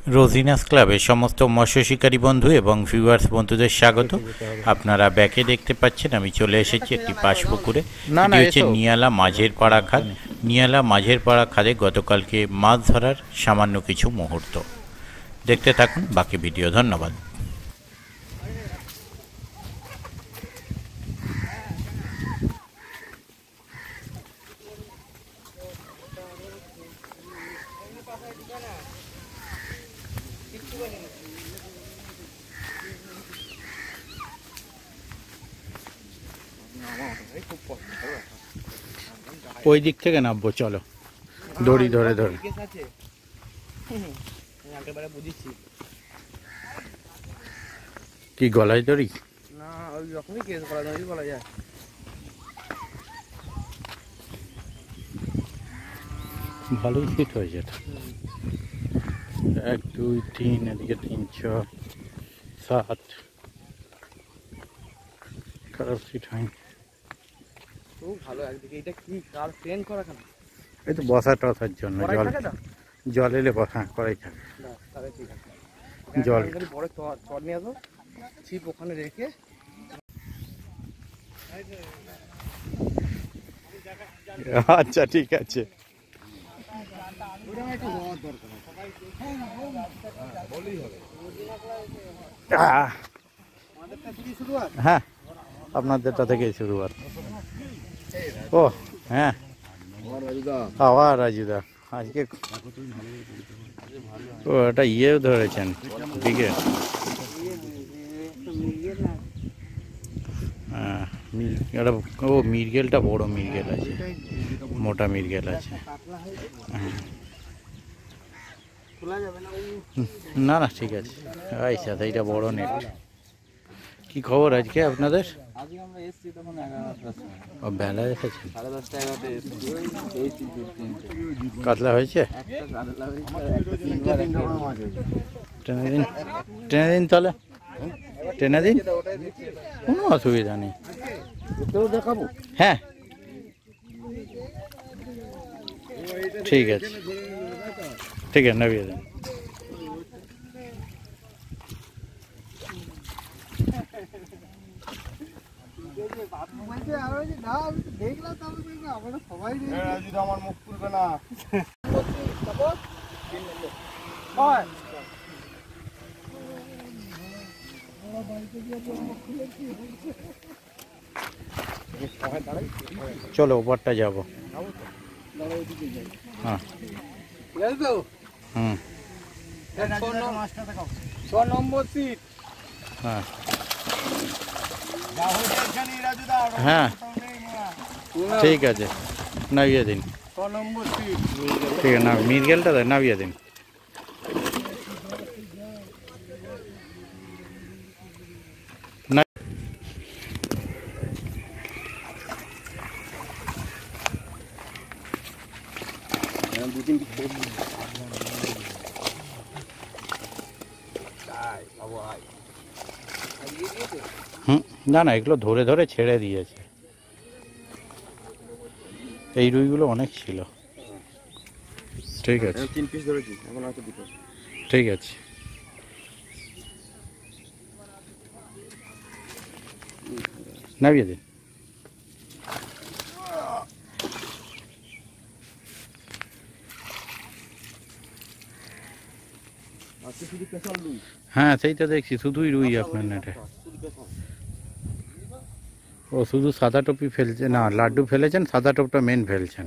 রোজিনাস ক্লাবের সমস্ত মৎস্য শিকারী বন্ধু এবং ভিউয়ার্স বন্ধুদের স্বাগত। আপনারা ব্যাকে দেখতে পাচ্ছেন আমি চলে এসেছি একটি পাশ পুকুরে। এটি হচ্ছে নিয়ালা মাঝের পাড়া খাদ। নিয়ালা মাঝের পাড়া খাদে গতকালকে মাছ ধরার সামান্য কিছু মুহূর্ত দেখতে থাকুন বাকি ভিডিও। ধন্যবাদ। ওই দিক থেকে নামবো, চলো দড়ি ধরে ধরে। কি গলায় দড়ি? না, ওই রকমই কেস করা দড়ি বলা যায়। ভালোই ফিট হয়েছে এটা। 1 2 3 এদিকে 3 4 7 খারাপ ফিট হয়নি। খুব ভালো একদিকে। এটা কি কার ট্রেন করা কেন? এই তো বসা টসার জন্য, জল এলে বসা করাই থাকে। জল বড় চর নিয়ে আসো, ছিপ ওখানে রেখে। আচ্ছা ঠিক আছে। হ্যাঁ, আপনাদেরটা থেকেই শুরুয়াত। ও হ্যাঁ, আবার রাজুদা আজকে ও এটা ইয়েও ধরেছেন দিকে। হ্যাঁ, ও মিরগেলটা বড় মিরগেল আছে, মোটা মিরগেল আছে। না না ঠিক আছে। আচ্ছা, এইটা বড় নেট। কি খবর আজকে আপনাদের? বেলা এসেছেন? কাতলা হয়েছে? টেনে দিন, টেনে দিন তাহলে, টেনে দিন, কোনো অসুবিধা নেই। দেখাবো? হ্যাঁ ঠিক আছে, ঠিক আছে, নামিয়ে দেন। আমার মুখ খুলবে না। চলো ওপারটা যাবো। হ্যাঁ হুম, 6 নম্বর সিট। হ্যাঁ হ্যাঁ ঠিক আছে, নামিয়ে দিন। 6 নম্বর সিট। ঠিক আছে, না মিরগেলটা নামিয়ে দিন। হুম, না না এগুলো ধরে ধরে ছেড়ে দিয়েছে। এই রুইগুলো অনেক ছিল। ঠিক আছে, 3 পিস ধরেছি, এখন আছে 2টো। ঠিক আছে, নামিয়ে দিন। হ্যাঁ সেইটা দেখছি, শুধুই রুই আপনার নেটে। ও শুধু সাদা টপি ফেলছে না, লাড্ডু ফেলেছেন, সাদা টপটা মেন ফেলছেন।